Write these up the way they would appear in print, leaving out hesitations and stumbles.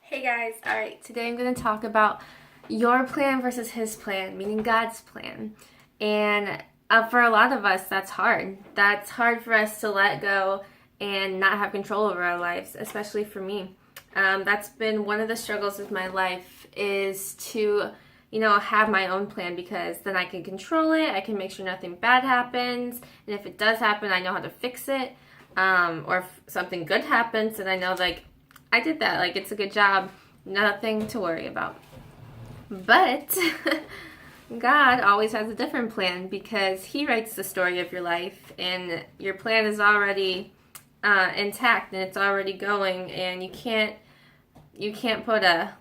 Hey guys, alright, today I'm going to talk about your plan versus his plan, meaning God's plan. And for a lot of us, that's hard. That's hard for us to let go and not have control over our lives, especially for me. That's been one of the struggles of my life is to, have my own plan because then I can control it. I can make sure nothing bad happens. And if it does happen, I know how to fix it. Or if something good happens, and I know, I did that. It's a good job. Nothing to worry about. But God always has a different plan because He writes the story of your life, and your plan is already intact and it's already going, and you can't put a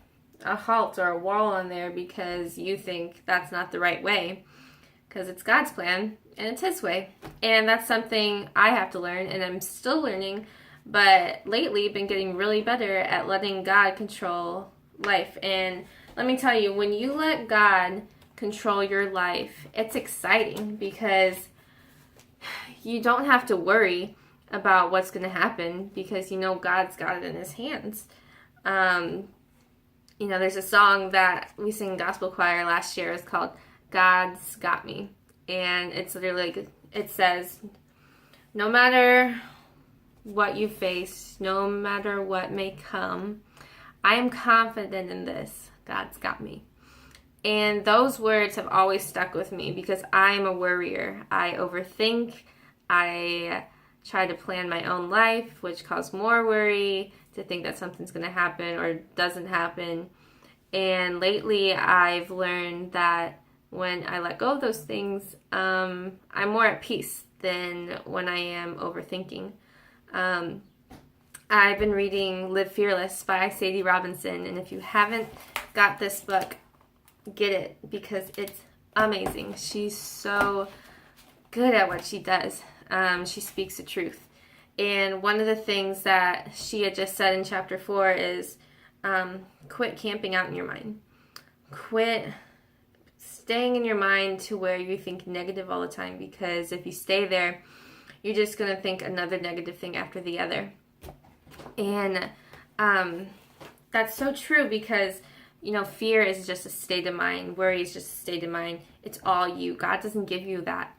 halt or a wall on there because you think that's not the right way, because it's God's plan and it's His way. And that's something I have to learn, and I'm still learning. But lately, been getting really better at letting God control life. And let me tell you, when you let God control your life, it's exciting because you don't have to worry about what's going to happen because you know God's got it in His hands. There's a song that we sing in gospel choir last year. It's called God's Got Me. And it's literally, it says, no matter what you face, no matter what may come, I am confident in this. God's got me. And those words have always stuck with me because I'm a worrier. I overthink. I try to plan my own life, which causes more worry, to think that something's going to happen or doesn't happen. And lately, I've learned that when I let go of those things, I'm more at peace than when I am overthinking. I've been reading Live Fearless by Sadie Robinson, and if you haven't got this book, get it because it's amazing. She's so good at what she does. She speaks the truth. And one of the things that she had just said in chapter 4 is quit camping out in your mind. Quit staying in your mind to where you think negative all the time, because if you stay there, you're just going to think another negative thing after the other. And that's so true because, fear is just a state of mind. Worry is just a state of mind. It's all you. God doesn't give you that.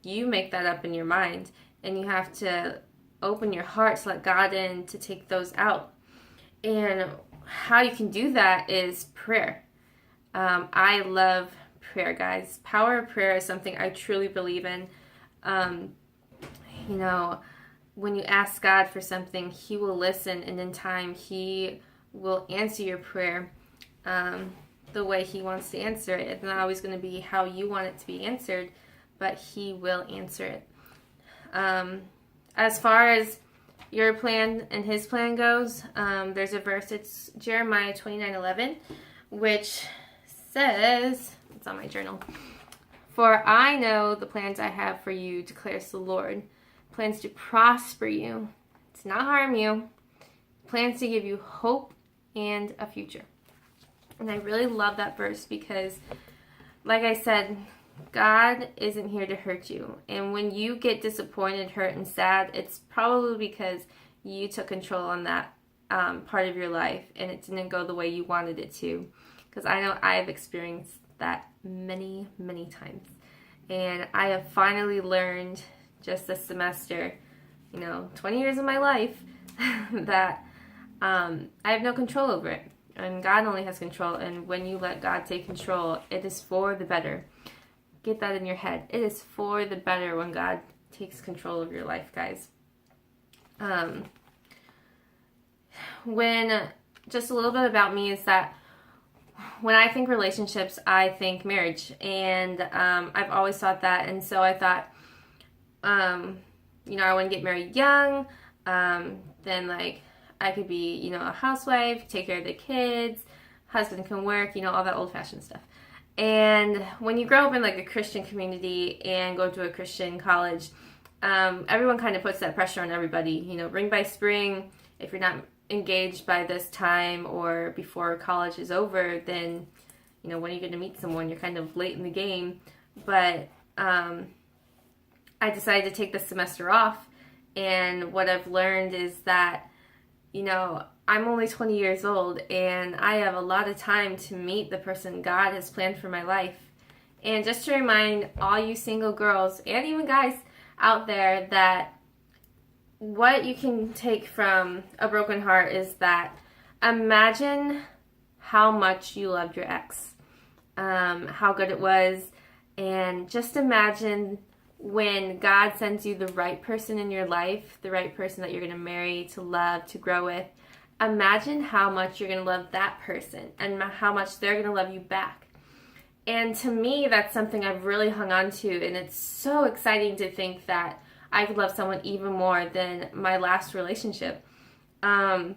You make that up in your mind, and you have to open your heart to let God in to take those out. And how you can do that is prayer. I love prayer, guys. Power of prayer is something I truly believe in. When you ask God for something, He will listen, and in time, He will answer your prayer the way He wants to answer it. It's not always going to be how you want it to be answered, but He will answer it. As far as your plan and His plan goes, there's a verse, it's Jeremiah 29:11, which says, it's on my journal, "For I know the plans I have for you, declares the Lord. Plans to prosper you, to not harm you. Plans to give you hope and a future." And I really love that verse because, like I said, God isn't here to hurt you. And when you get disappointed, hurt, and sad, it's probably because you took control on that part of your life and it didn't go the way you wanted it to. Because I know I have experienced that many, many times. And I have finally learned just this semester, 20 years of my life, that I have no control over it. And God only has control. And when you let God take control, it is for the better. Get that in your head. It is for the better when God takes control of your life, guys. Just a little bit about me is that when I think relationships, I think marriage. And I've always thought that. And so I thought, I wouldn't get married young. Then, I could be, a housewife, take care of the kids, husband can work, all that old-fashioned stuff. And when you grow up in, a Christian community and go to a Christian college, everyone kind of puts that pressure on everybody. Ring by spring, if you're not engaged by this time or before college is over, then when are you going to meet someone? You're kind of late in the game. But I decided to take this semester off, and what I've learned is that I'm only 20 years old and I have a lot of time to meet the person God has planned for my life. And just to remind all you single girls and even guys out there that what you can take from a broken heart is that imagine how much you loved your ex, how good it was, and just imagine when God sends you the right person in your life, the right person that you're going to marry, to love, to grow with. Imagine how much you're going to love that person and how much they're going to love you back. And to me, that's something I've really hung on to, and it's so exciting to think that I could love someone even more than my last relationship. Going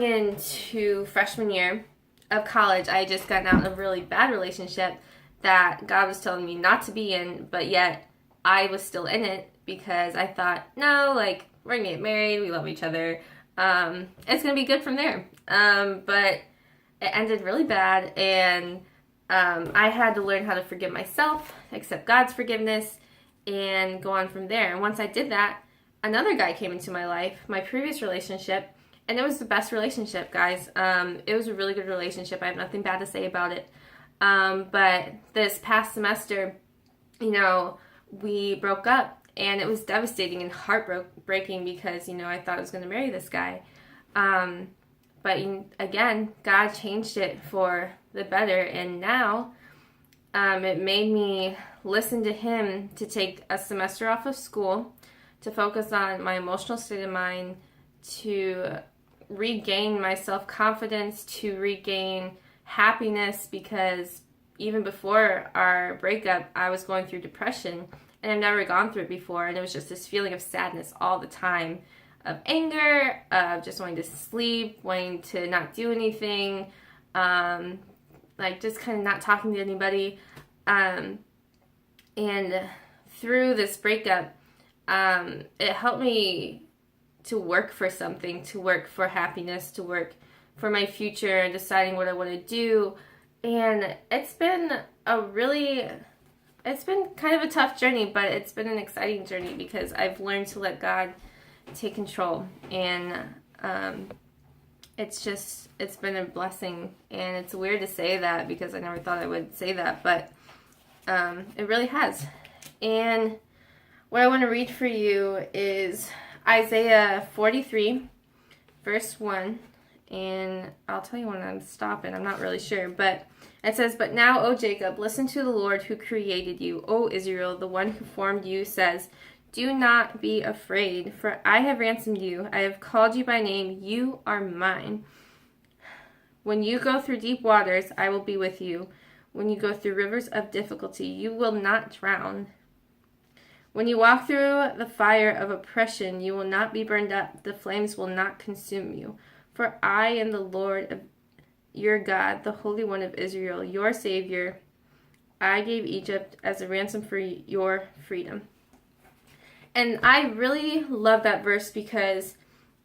into freshman year of college, I had just gotten out of a really bad relationship that God was telling me not to be in, but yet I was still in it because I thought, no, like, we're gonna get married, we love each other, it's gonna be good from there. But it ended really bad, and I had to learn how to forgive myself, accept God's forgiveness, and go on from there. And once I did that, another guy came into my life, my previous relationship, and it was the best relationship, guys. It was a really good relationship. I have nothing bad to say about it. But this past semester, we broke up, and it was devastating and heartbreaking because, I thought I was going to marry this guy. But again, God changed it for the better, and now it made me listen to Him to take a semester off of school, to focus on my emotional state of mind, to regain my self-confidence, to regain happiness, because even before our breakup, I was going through depression, and I've never gone through it before, and it was just this feeling of sadness all the time, of anger, of just wanting to sleep, wanting to not do anything, just kind of not talking to anybody. And through this breakup, it helped me to work for something, to work for happiness, to work for my future and deciding what I want to do. And it's been kind of a tough journey, but it's been an exciting journey because I've learned to let God take control. And it's been a blessing. And it's weird to say that because I never thought I would say that, but it really has. And what I want to read for you is Isaiah 43, verse 1. And I'll tell you when I'm stopping. I'm not really sure. But it says, "But now, O Jacob, listen to the Lord who created you. O Israel, the one who formed you, says, do not be afraid, for I have ransomed you. I have called you by name. You are mine. When you go through deep waters, I will be with you. When you go through rivers of difficulty, you will not drown. When you walk through the fire of oppression, you will not be burned up. The flames will not consume you. For I am the Lord, your God, the Holy One of Israel, your Savior. I gave Egypt as a ransom for your freedom." And I really love that verse because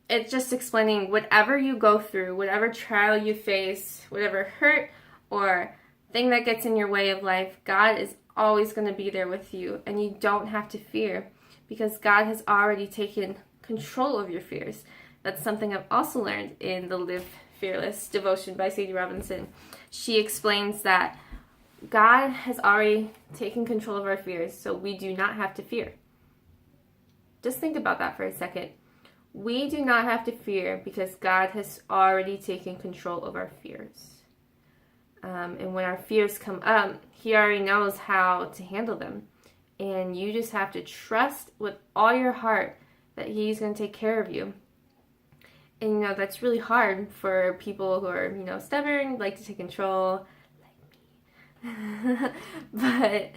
it's just explaining whatever you go through, whatever trial you face, whatever hurt or thing that gets in your way of life, God is always going to be there with you, and you don't have to fear because God has already taken control of your fears. That's something I've also learned in the Live Fearless devotion by Sadie Robinson. She explains that God has already taken control of our fears, so we do not have to fear. Just think about that for a second. We do not have to fear because God has already taken control of our fears. And when our fears come up, He already knows how to handle them. And you just have to trust with all your heart that He's going to take care of you. And, that's really hard for people who are, stubborn, like to take control, like me. But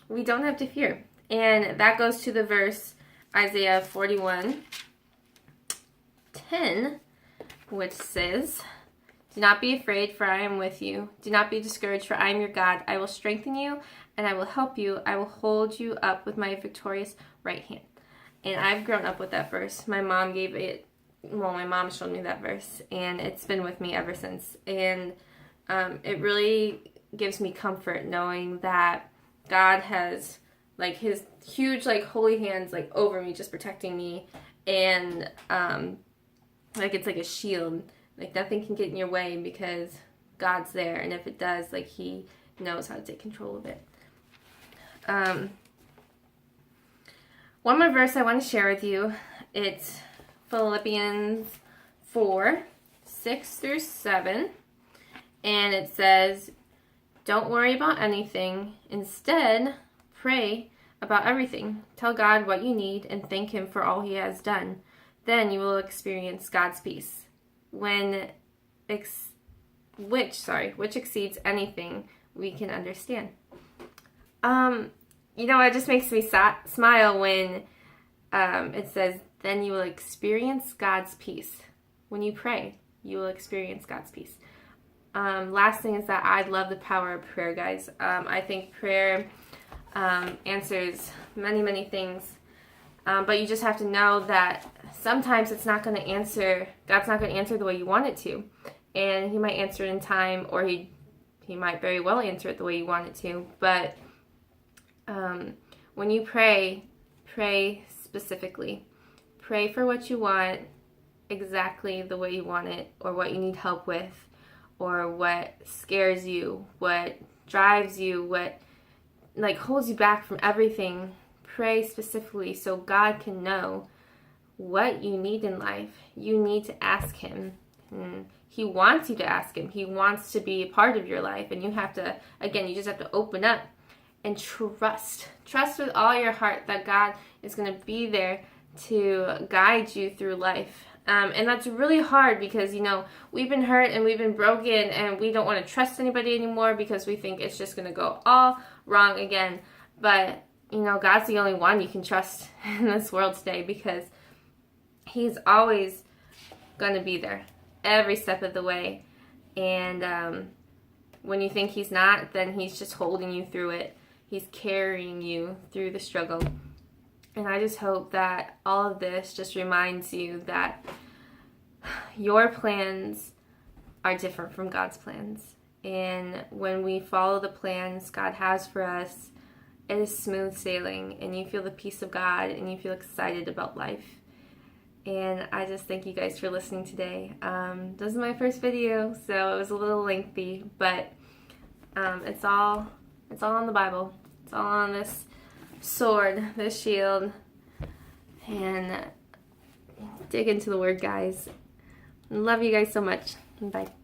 we don't have to fear. And that goes to the verse Isaiah 41:10, which says, "Do not be afraid, for I am with you. Do not be discouraged, for I am your God. I will strengthen you, and I will help you. I will hold you up with my victorious right hand." And I've grown up with that verse. My mom showed me that verse, and it's been with me ever since. And it really gives me comfort knowing that God has His huge holy hands over me, just protecting me, and like it's like a shield. Like nothing can get in your way because God's there, and if it does, like He knows how to take control of it. One more verse I want to share with you. It's Philippians 4:6-7, and it says, "Don't worry about anything. Instead, pray about everything. Tell God what you need and thank Him for all He has done. Then you will experience God's peace, which exceeds anything we can understand." It just makes me smile when it says, "Then you will experience God's peace." When you pray, you will experience God's peace. Last thing is that I love the power of prayer, guys. I think prayer answers many, many things. But you just have to know that sometimes it's not going to answer, God's not going to answer the way you want it to. And He might answer it in time, or He might very well answer it the way you want it to. But when you pray specifically. Pray for what you want exactly the way you want it, or what you need help with, or what scares you, what drives you, what holds you back from everything. Pray specifically so God can know what you need in life. You need to ask Him. He wants you to ask Him. He wants to be a part of your life, and you just have to open up and trust with all your heart that God is going to be there to guide you through life. And that's really hard because, we've been hurt and we've been broken, and we don't want to trust anybody anymore because we think it's just going to go all wrong again. But, God's the only one you can trust in this world today, because He's always going to be there every step of the way. And when you think He's not, then He's just holding you through it. He's carrying you through the struggle. And I just hope that all of this just reminds you that your plans are different from God's plans. And when we follow the plans God has for us, it is smooth sailing, and you feel the peace of God, and you feel excited about life. And I just thank you guys for listening today. This is my first video, so it was a little lengthy, but it's all in the Bible. It's all on this sword, this shield, and dig into the Word, guys. Love you guys so much. Bye.